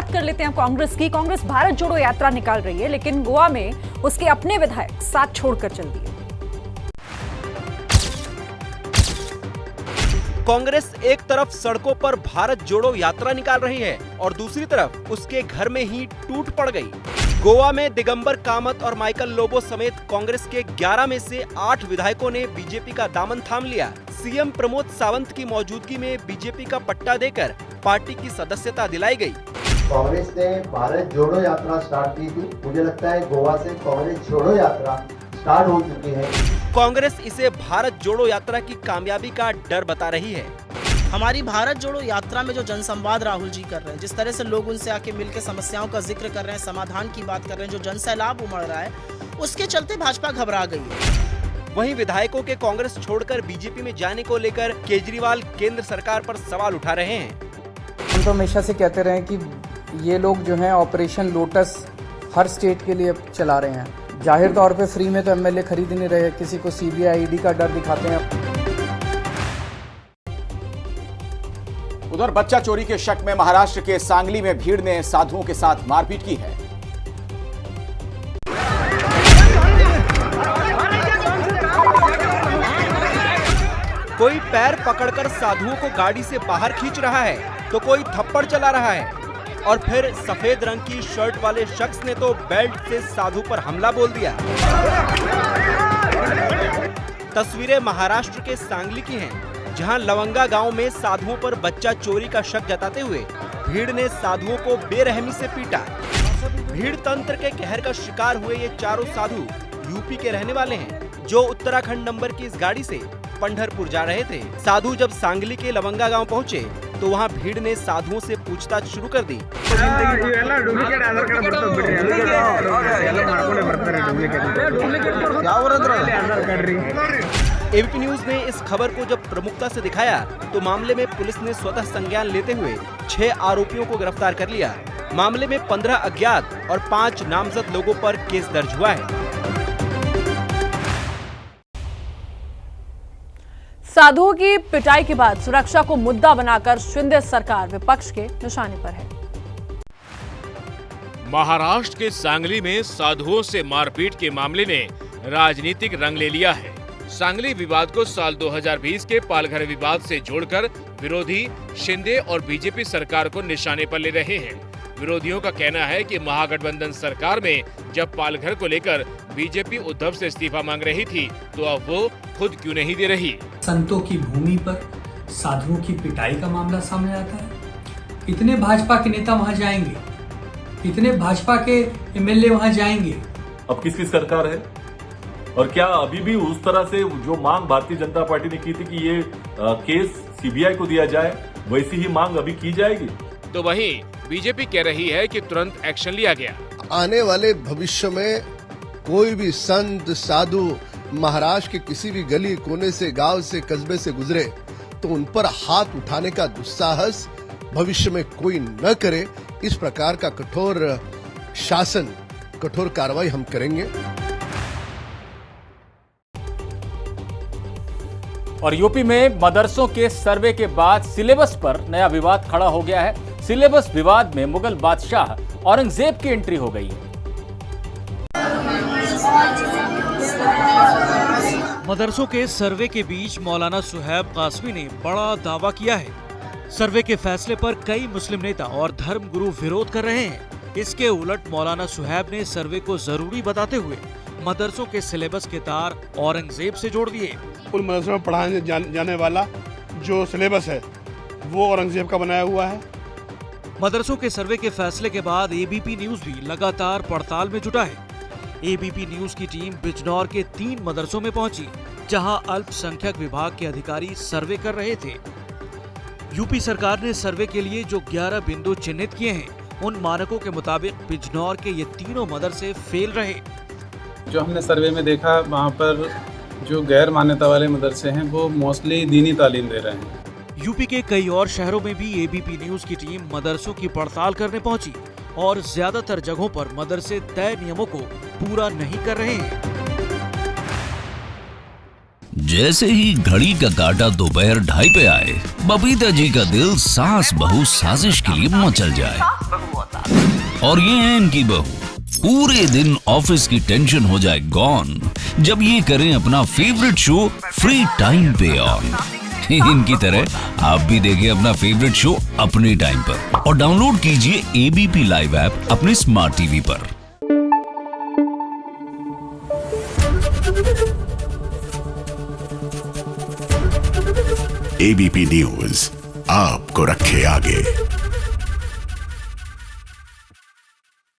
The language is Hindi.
बात कर लेते हैं कांग्रेस की। कांग्रेस भारत जोड़ो यात्रा निकाल रही है, लेकिन गोवा में उसके अपने विधायक साथ छोड़कर चल दिए। कांग्रेस एक तरफ सड़कों पर भारत जोड़ो यात्रा निकाल रही है और दूसरी तरफ उसके घर में ही टूट पड़ गई। गोवा में दिगंबर कामत और माइकल लोबो समेत कांग्रेस के 11 में से 8 विधायकों ने बीजेपी का दामन थाम लिया। सीएम प्रमोद सावंत की मौजूदगी में बीजेपी का पट्टा देकर पार्टी की सदस्यता दिलाई गई। कांग्रेस ने भारत जोड़ो यात्रा स्टार्ट की थी। मुझे लगता है गोवा से कांग्रेस छोड़ो यात्रा स्टार्ट हो चुकी है। कांग्रेस इसे भारत जोड़ो यात्रा की कामयाबी का डर बता रही है। हमारी भारत जोड़ो यात्रा में जो जनसंवाद राहुल जी कर रहे हैं, जिस तरह से लोग उनसे आके मिलकर समस्याओं का जिक्र कर रहे हैं, समाधान की बात कर रहे हैं, जो जनसैलाब उमड़ रहा है, उसके चलते भाजपा घबरा गई है। वहीं विधायकों के कांग्रेस छोड़कर बीजेपी में जाने को लेकर केजरीवाल केंद्र सरकार पर सवाल उठा रहे हैं। हम तो हमेशा से कहते रहे कि ये लोग जो हैं ऑपरेशन लोटस हर स्टेट के लिए चला रहे हैं। जाहिर तौर पे फ्री में तो एमएलए खरीद नहीं रहे, किसी को सीबीआई ईडी का डर दिखाते हैं। उधर बच्चा चोरी के शक में महाराष्ट्र के सांगली में भीड़ ने साधुओं के साथ मारपीट की है। कोई पैर पकड़कर साधुओं को गाड़ी से बाहर खींच रहा है तो कोई थप्पड़ चला रहा है और फिर सफेद रंग की शर्ट वाले शख्स ने तो बेल्ट से साधु पर हमला बोल दिया। तस्वीरें महाराष्ट्र के सांगली की हैं, जहां लवंगा गांव में साधुओं पर बच्चा चोरी का शक जताते हुए भीड़ ने साधुओं को बेरहमी से पीटा। भीड़ तंत्र के कहर का शिकार हुए ये चारों साधु यूपी के रहने वाले हैं, जो उत्तराखंड नंबर की इस गाड़ी से पंढरपुर जा रहे थे। साधु जब सांगली के लवंगा गांव पहुंचे तो वहां भीड़ ने साधुओं से पूछताछ शुरू कर दी। एबीपी न्यूज ने इस खबर को जब प्रमुखता से दिखाया तो मामले में पुलिस ने स्वतः संज्ञान लेते हुए 6 आरोपियों को गिरफ्तार कर लिया। मामले में 15 अज्ञात और 5 नामजद लोगों पर केस दर्ज हुआ है। साधुओं की पिटाई के बाद सुरक्षा को मुद्दा बनाकर शिंदे सरकार विपक्ष के निशाने पर है। महाराष्ट्र के सांगली में साधुओं से मारपीट के मामले ने राजनीतिक रंग ले लिया है। सांगली विवाद को साल 2020 के पालघर विवाद से जोड़कर विरोधी शिंदे और बीजेपी सरकार को निशाने पर ले रहे हैं। विरोधियों का कहना है कि महागठबंधन सरकार में जब पालघर को लेकर बीजेपी उद्धव से इस्तीफा मांग रही थी, तो अब वो खुद क्यों नहीं दे रही। संतों की भूमि पर साधुओं की पिटाई का मामला सामने आता है। इतने भाजपा के नेता वहां जाएंगे, इतने भाजपा के एमएलए वहां जाएंगे। अब किसकी सरकार है और क्या अभी भी उस तरह से जो मांग भारतीय जनता पार्टी ने की थी कि ये केस सीबीआई को दिया जाए, वैसी ही मांग अभी की जाएगी? तो वहीं बीजेपी कह रही है कि तुरंत एक्शन लिया गया। आने वाले भविष्य में कोई भी संत साधु महाराष्ट्र के किसी भी गली कोने से, गांव से, कस्बे से गुजरे तो उन पर हाथ उठाने का दुस्साहस भविष्य में कोई न करे। इस प्रकार का कठोर शासन, कठोर कार्रवाई हम करेंगे। और यूपी में मदरसों के सर्वे के बाद सिलेबस पर नया विवाद खड़ा हो गया है। सिलेबस विवाद में मुगल बादशाह औरंगजेब की एंट्री हो गई है। मदरसों के सर्वे के बीच मौलाना सुहैब कासमी ने बड़ा दावा किया है। सर्वे के फैसले पर कई मुस्लिम नेता और धर्मगुरु विरोध कर रहे हैं। इसके उलट मौलाना सुहैब ने सर्वे को जरूरी बताते हुए मदरसों के सिलेबस के तार औरंगजेब से जोड़ दिए। कुल मदरसों में पढ़ाने जाने वाला जो सिलेबस है वो औरंगजेब का बनाया हुआ है। मदरसों के सर्वे के फैसले के बाद एबीपी न्यूज भी लगातार पड़ताल में जुटा है। एबीपी न्यूज की टीम बिजनौर के 3 मदरसों में पहुंची, जहां अल्पसंख्यक विभाग के अधिकारी सर्वे कर रहे थे। यूपी सरकार ने सर्वे के लिए जो 11 बिंदु चिन्हित किए हैं, उन मानकों के मुताबिक बिजनौर के ये तीनों मदरसे फेल रहे। जो हमने सर्वे में देखा, वहाँ पर जो गैर मान्यता वाले मदरसे हैं वो मोस्टली दीनी तालीम दे रहे हैं। यूपी के कई और शहरों में भी एबीपी न्यूज की टीम मदरसों की पड़ताल करने पहुंची और ज्यादातर जगहों पर मदरसे तय नियमों को पूरा नहीं कर रहे हैं। जैसे ही घड़ी का काटा दोपहर 2:30 पे आए, बबीता जी का दिल सास बहू साजिश के लिए मचल जाए। और ये है इनकी बहू, पूरे दिन ऑफिस की टेंशन हो जाए गॉन जब ये करें अपना फेवरेट शो फ्री टाइम पे ऑन। इनकी तरह आप भी देखें अपना फेवरेट शो अपने टाइम पर और डाउनलोड कीजिए एबीपी लाइव ऐप अपने स्मार्ट टीवी पर। एबीपी न्यूज आपको रखे आगे।